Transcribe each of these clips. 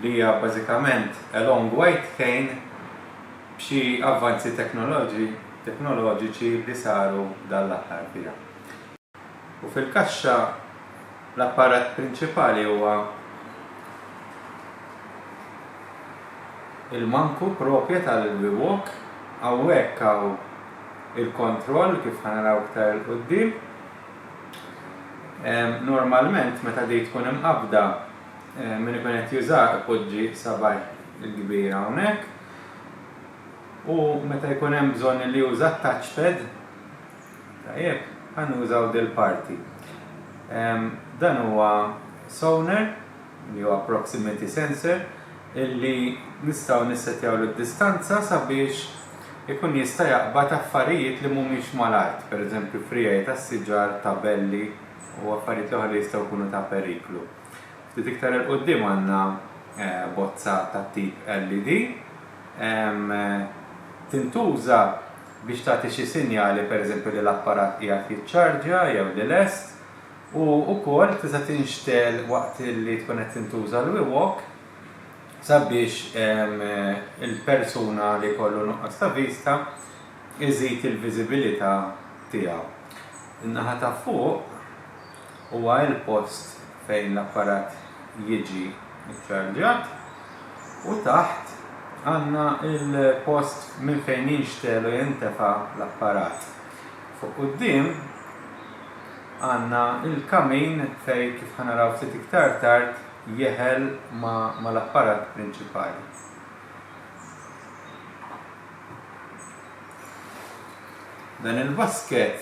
li hija bażikament a long white cane b'xi avvanzi teknoloġiċi li saru dal-aħħar fiha. U fil-kaxxa l-apparat prinċipali huwa il-manku proprja tal-WeWalk, hawnhekk hawn il-kontroll kif ħanaraw iktar il-qudiem. Normalment meta di tkun imqabda min ikun qed juża ipoġġi sabaj il-kbira hawnhekk u meta jkun hemm bżonn li juża touchpad tajjeb ħanużaw dil-parti. Dan huwa sonar li huwa proximity sensor illi nistgħu nissettjaw l-distanza sabiex ikun jista' jaqbad affarijiet li mhumiex mal-art, pereżempju frijaj tas-siġar, tabelli u affarijiet l-oħra li jistgħu jkunu ta' periklu. Ftit iktar il-qudiem għandna bozza ta' tip LED tintuża biex tagħti xi sinjali pereżempju li l-apparat qiegħed jiċċarġja jew li lest u wkoll tista' tinxtel waqt li tkun qed tintuża l-WeWalk sabiex il-persuna li jkollu nuqqas ta' vista iżid il-viżibilità tiegħu. In-naħa ta' fuq huwa l-post fejn l-apparat jiġi ċċarġjat u taħt għandna il-post minn fejn jinxtel u jintefa' l-apparat. Fuq quddiem għandna il-kamin fejn kif ħanaraw ftit iktar tard jeħel ma l-apparat prinċipali. Dan il-basket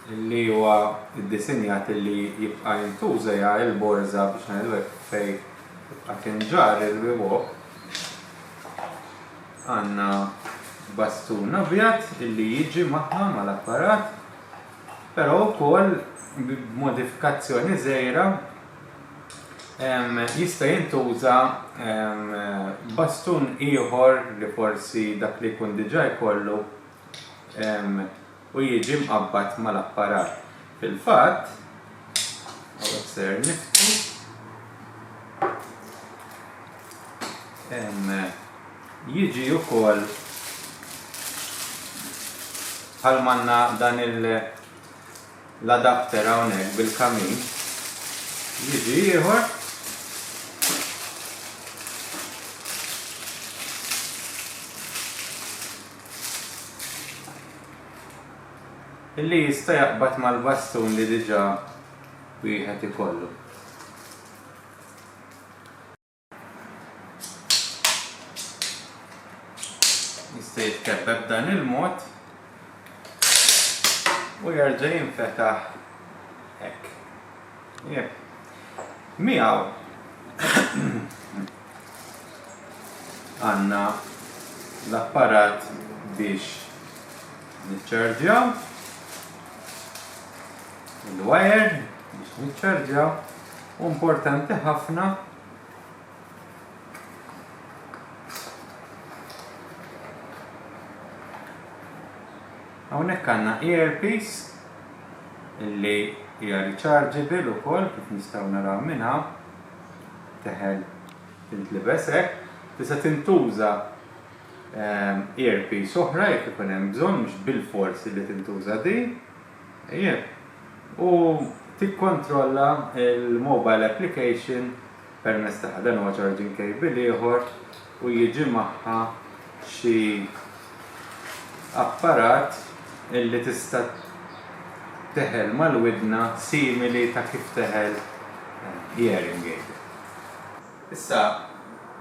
li huwa iddisinjat li jibqa' jintuża hija l-borża biex ngħidu fejn jibqa' tinġar il-WeWalk. Għandna bastun abjad illi jiġi magħha mal-apparat, però wkoll b'modifikazzjoni żgħira jista' jintuża bastun ieħor li forsi dak li jkun diġà jkollu u jiġi mqabbad mal-apparat. Fil-fatt, hawnhekk ser niftu jiġi wkoll bħalmanna dan l-adapter hawnhekk bil-kamin jiġi ieħor illi jista' jaqbad mal-bastun li diġà wieħed ikollu. Jista' jitkebbeb dan il-mod u jerġa' jinfetaħ hekk. Jep. Miegħu għandna l-apparat biex niċċarġjaw il-wire biex niċċarġjaw u importanti ħafna hawnhekk għandna earpiece illi hija rechargeable ukoll kif nistgħu naraw minn hawn teħel tintlibes hekk tista' tintuża earpiece oħra jekk ikun hemm bżonn mhux bil-forsi li tintuża din u tikkontrolla il-mobile application permezz ta' dan huwa charging cable ieħor u jiġi magħha xi apparat illi tista' teħel mal-widna simili ta' kif teħel hearing aid. Issa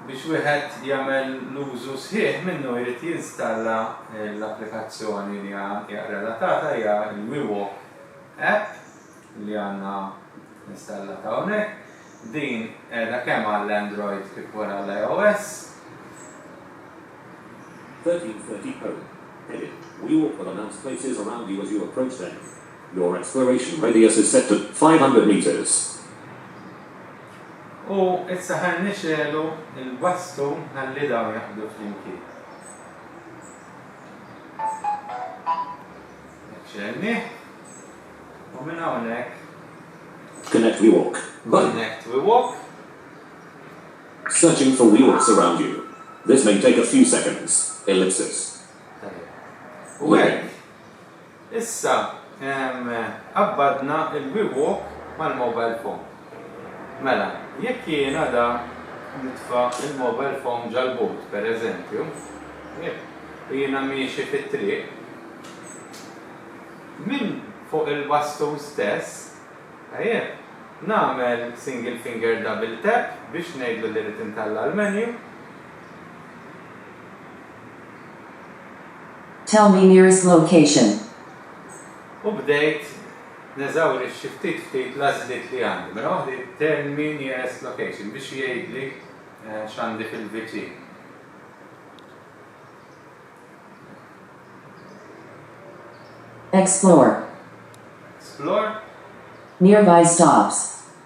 biex wieħed jagħmel l-użu sħiħ minnu jrid jinstalla l-applikazzjoni li hija relatata hija l-WeWalk app li għandna installata hawnhekk. Din qiegħda kemm għall-Android kif ukoll għall-iOS. 1330 code. Edit. WeWalk will announce places around you as you approach them. Your exploration radius is set to 500 meters. U issa ħan nixelu il-bastun ħalli dawn jaħdu flimkien. Nixelni. U minn hawnhekk Connect WeWalk. Button. Connect WeWalk. Searching for wheels around you. This may take a few seconds. Ellipsis. U hekk, issa qabbadna il-WeWalk mal-mobile phone. Mela, jekk jiena da nitfa' il-mobile phone ġal-but, pereżempju, jiena miexi fit-triq, minn fuq il-bastun stess, nagħmel single finger double tap biex ngħidlu li rid intalla l-menu. Tell me nearest location. U bdejt neżawri ftit l-għażliet li għandi. Mela waħdi tell me nearest location biex jgħidli x'għandi fil-viċin. Explore. Explore. Nearby stops.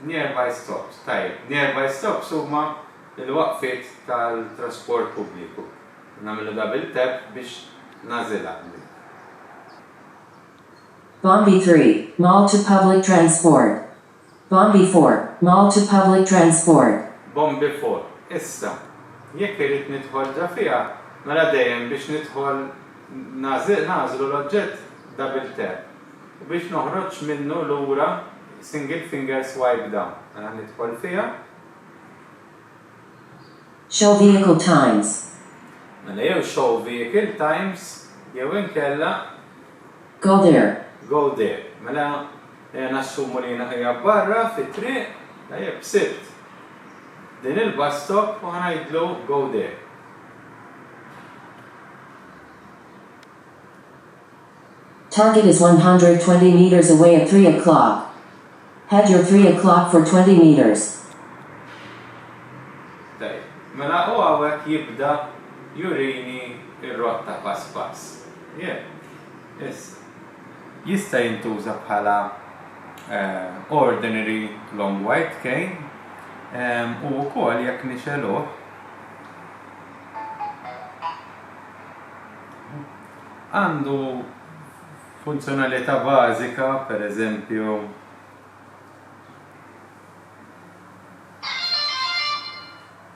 Nearby stops. Tajjeb, nearby stops huma il-waqfiet tal-trasport pubbliku. Nagħmlu double tap biex nażilha. Bombi 3, mall to public transport. Bombi 4, mall to public transport. Bombi 4. Issa, jekk irid nidħol ġa fiha, mela dejjem biex nidħol nażlu l-oġġett double tap. U biex noħroġ minnu lura single finger swipe down. Mela nidħol fiha. Show vehicle times. Mela jew show vehicle times, jew inkella Go there. go there. Mela nassumu li hija barra fit-triq, tajjeb sibt din il-bus stop u ħanajdlu go there. Target is 120 meters away at 3 o'clock. Head your 3 o'clock for 20 meters. Tajjeb, mela u hawnhekk jibda jurini ir-rotta pass pass. Jista' jintuża bħala ordinary long white cane u wkoll jekk nixeluh għandu funzjonalità bażika, pereżempju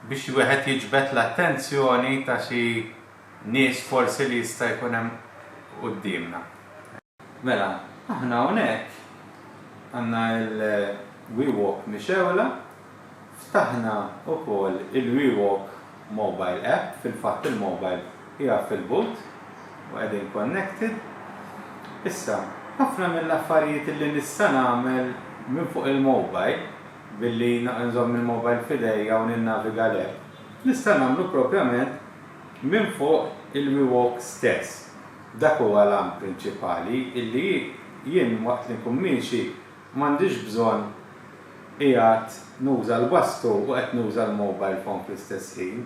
biex wieħed jiġbed l-attenzjoni ta' xi nies forsi li jista' jkun hemm qudiemna. Mela, aħna hawnhekk għandna il-WeWalk mixewla, ftaħna wkoll il-WeWalk mobile app, fil-fatt il-mobile hija fil-but u qegħdin connected. Issa, ħafna mill-affarijiet li nista' nagħmel minn fuq il-mobile billi nżomm il-mobile f'idejja u ninnaviga leh. Nista' nagħmlu propjament minn fuq il-WeWalk stess. Dak huwa l-għam prinċipali illi jien waqt li nkun miexi m'għandix bżonn qiegħed nuża l-bastu u qed nuża l-mobile phone fl-istess ħin.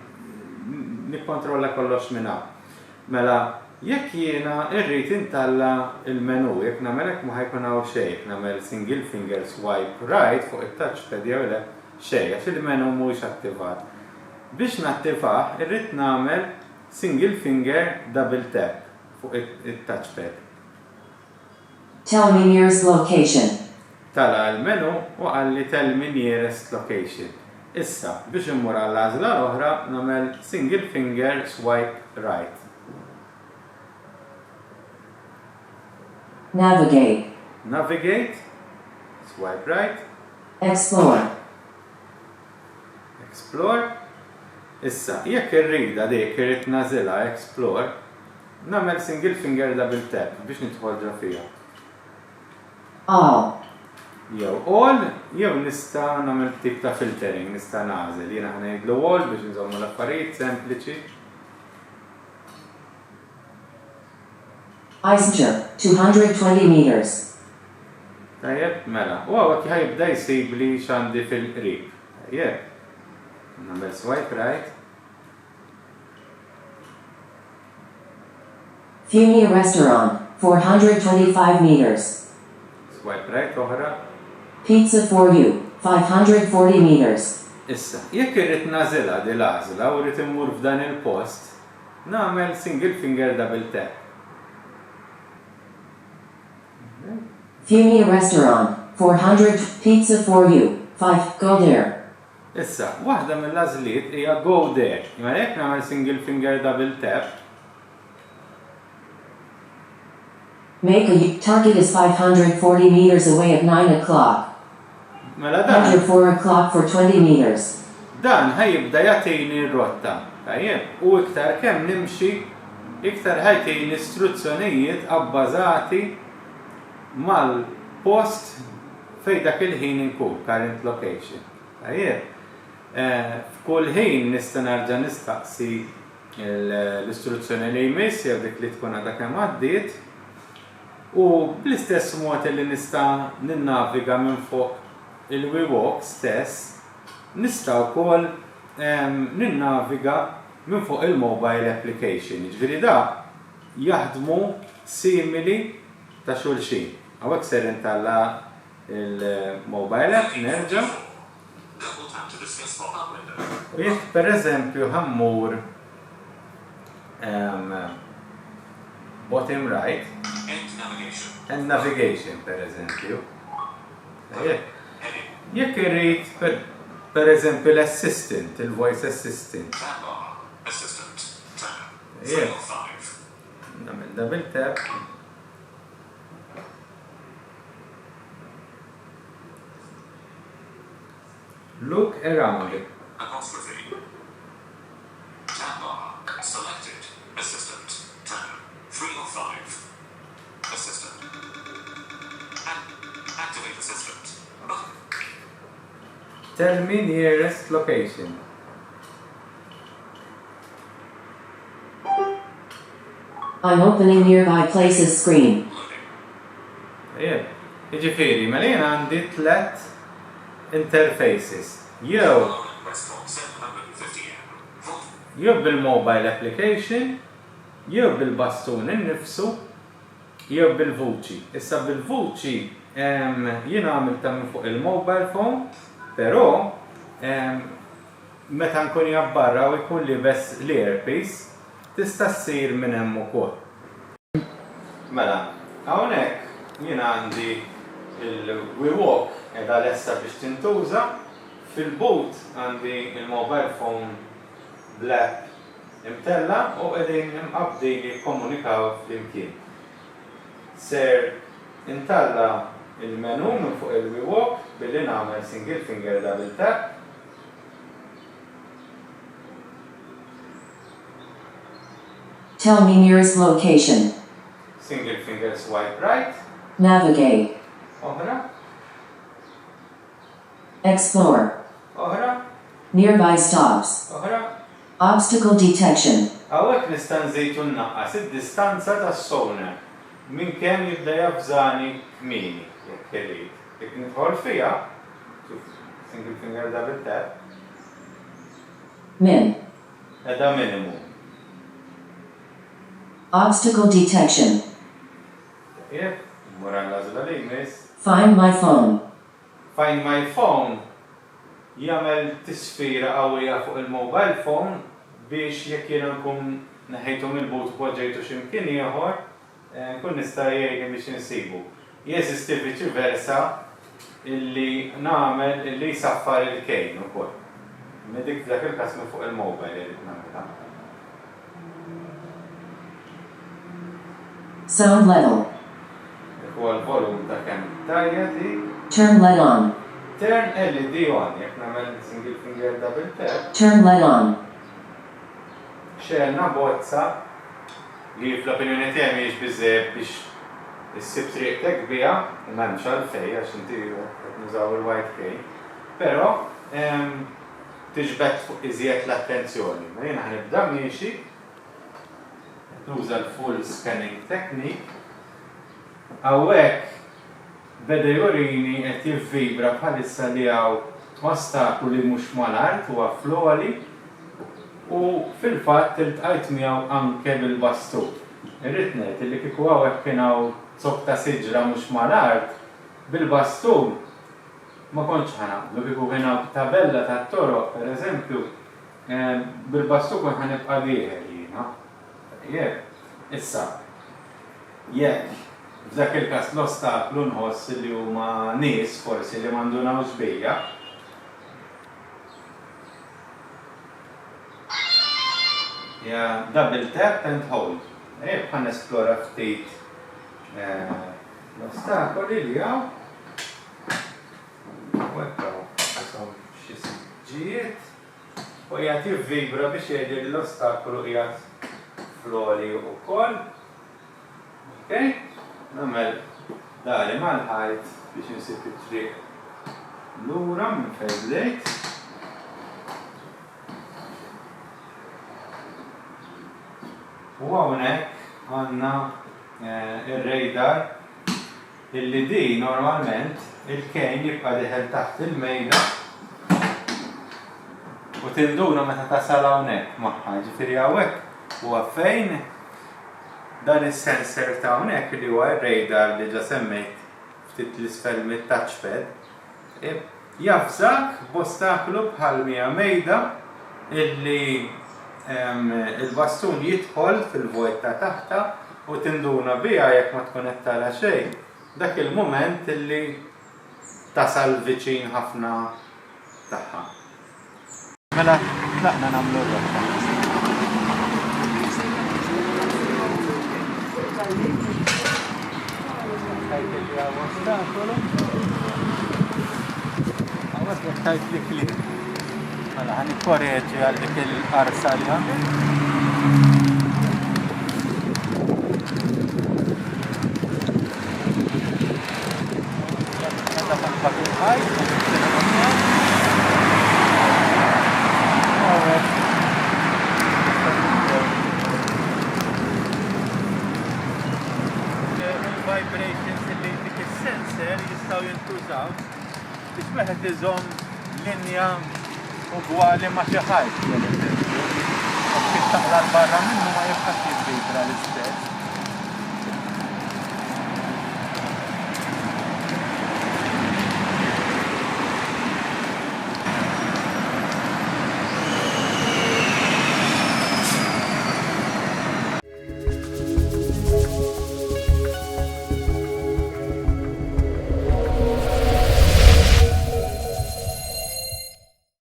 Nikkontrolla kollox minn hawn. Mela, jekk jiena rrid intalla il-menu, jekk nagħmel hekk ma ħajkun hawn xejn, nagħmel single finger swipe right fuq it-touchpad jew le xejn għax il-menu mhuwiex attivat. Biex nattivah irrid nagħmel single finger double tap fuq it-touchpad. Tell me nearest location. Tala l-menu u għalli tell me nearest location. Issa, biex immur għall-għażla l-oħra nagħmel single finger swipe right. Navigate. Navigate, swipe right. Explore. Explore. Issa, jekk irrida dik irrid nażilha explore, nagħmel single finger double tap biex nidħol ġa fiha. All. Jew all, jew nista' nagħmel tip ta' filtering, nista' nagħżel. Jiena ħanejdlu all biex nżommu l-affarijiet sempliċi. Eisinger, 220 meters. Tajjeb, mela. U għawek ħajbda jsibli x'għandi fil-qrib. Tajjeb. Nagħmel swipe right. Fumi Restaurant, 425 meters. Swipe right oħra. Pizza for you, 540 meters. Issa, jekk irrid nażilha di l-għażla u rrid immur f'dan il-post, nagħmel single finger double tap. Fumi Restaurant, 400 Pizza for you, 5 Go there. Issa, waħda mill-għażliet hija go there. Imma jekk nagħmel single finger double tap, Make a target is 540 meters away at 9 o'clock. mela Head your dan 4 o'clock for 20 meters. dan ħajibda jagħtini r-rotta. Tajjeb, u iktar kemm nimxi, iktar ħajtini istruzzjonijiet abbażati mal-post fejn dak il-ħin inkun, current location. Tajjeb, f'kull ħin nista' nerġa' nistaqsi l-istruzzjoni li jmiss jew dik li tkun għadha kemm għaddiet u bl-istess mod li nista' ninnaviga minn fuq il-WeWalk stess, nista' wkoll ninnaviga minn fuq il-mobile application. Ġifieri da jaħdmu simili ta' xulxin. Hawnhekk ser intalla il-mobile app nerġa'. Double tap to dismiss pop-up window. Jekk pereżempju ħammur bottom right, End navigation. and navigation pereżempju. Heading. Jekk irrid pereżempju l-assistant, il-voice assistant. Tab bar. Assistant. Tab. Yeah. 3 of 5. Nagħmel double tap. Look around it. Apostrophe. Tab bar. Selected. Assistant. Tab. 3 of 5. Assistant. Activate assistant. Button. Tell me nearest location. I'm opening nearby places screen. Loading. Jiġifieri, mela jien għandi tlet interfaces. Jew West Hall 750 M. Volt. jew bil-mobile application, jew bil-bastun innifsu, jew bil-vuċi. Issa bil-vuċi jien għamilta minn fuq il-mobile phone, però meta nkun jabbarra u jkun li bess l-earpiece, tista' ssir minn hemm ukoll. Mela, hawnhekk jien għandi il-WeWalk qiegħda lesta biex tintuża, fil-boot għandi il-mobile phone bl-app imtella u qegħdin imqabdi li jikkomunikaw flimkien. Ser intalla il-menu minn fuq il-WeWalk billi nagħmel single finger double tap. Tell me nearest location. Single finger swipe right. Navigate. Oħra, Explore. oħra, Nearby stops. oħra. Obstacle detection. Hawnhekk nista' nżid u nnaqqas id-distanza tas-sonar minn kemm jibda jafżani kmieni jekk irid. Jekk nidħol fiha, single finger double tap, Min. edha minimum. Obstacle detection. Jekk, mura l-għażla li jmiss. Find my phone. Find my phone jagħmel tisfira qawwija fuq il-mobile phone biex jekk jiena nkun neħejthom il-but poġġejtu x'imkien ieħor, nkun nista' jgħidni biex insibu. Jeżisti viċi versa illi nagħmel illi jsaffar il-kejn ukoll. Dik f'dak il-każ minn fuq il-mobile irid nagħmilha. Sound level. Huwa l-volum ta' kemm tajja dik. Turn LED on. Turn LED on, jekk nagħmel single finger double tap. Turn LED on. Xelna bozza li fl-opinjoni tiegħi mhijiex biżżejjed biex issib triqtek biha u m'hemmx għalfejn għax inti qed nużaw il-white key. Però tiġbed fuq iżjed l-attenzjoni. Ma jiena ħanibda miexi nuża l-full scanning technique. Hawnhekk beda jurini qed jivvibra bħalissa li hawn ostaklu li mhux mal-art huwa floli u fil-fatt iltqajt miegħu anke bil-bastun. Irrid ngħid li kieku hawnhekk kien hawn zokk ta' siġra mhux mal-art bil-bastun ma kontx ħanaqblu kieku kien hawn tabella tat-toroq pereżempju bil-bastun kont ħanibqa' wieħed jiena. Issa, jekk f'dak il-każ l-ostaklu nħoss li huma nies forsi li m'għandunawx bejja, Ja, double tap and hold. Bħan esplora ftit l-ostakoli li għaw. Wekkaw, jisom xisġijiet. U jgħat jivvibra biex jgħidir l-ostakolu jgħat flori u koll. Ok? Namel dari mal-ħajt biex nsib it-triq l-ura minn fejn bdejt. U għawnek għanna il-radar illi di normalment il-kejn jibqa diħel taħt il-mejda u tinduna meta tasal hawnhekk magħha, ġifieri hawnhekk huwa fejn dan is-sensor ta' hawnhekk li huwa r-radar li ġa semmejt ftit l-isfel mit-touchpad jafżak b'ostaklu bħal mija mejda illi il-bastun jidħol fil-vojt ta' taħta u tinduna bija jekk ma tkun qed tara xejn. Dak il-mument illi tasal viċin ħafna tagħha. Mela tlaqna nagħmlu r-rotta. Tajt li kli. Mela ħani korreġi għal dik il-qarsa li għandek. Meta tanbak il-ħajt, il-vibrations li dik il-sensor jistaw jintużaw biex meħed iżomm linja ugwali ma' xi ħajt. Biex taqla l-barra minnu ma jibqax jivvibra l-istess.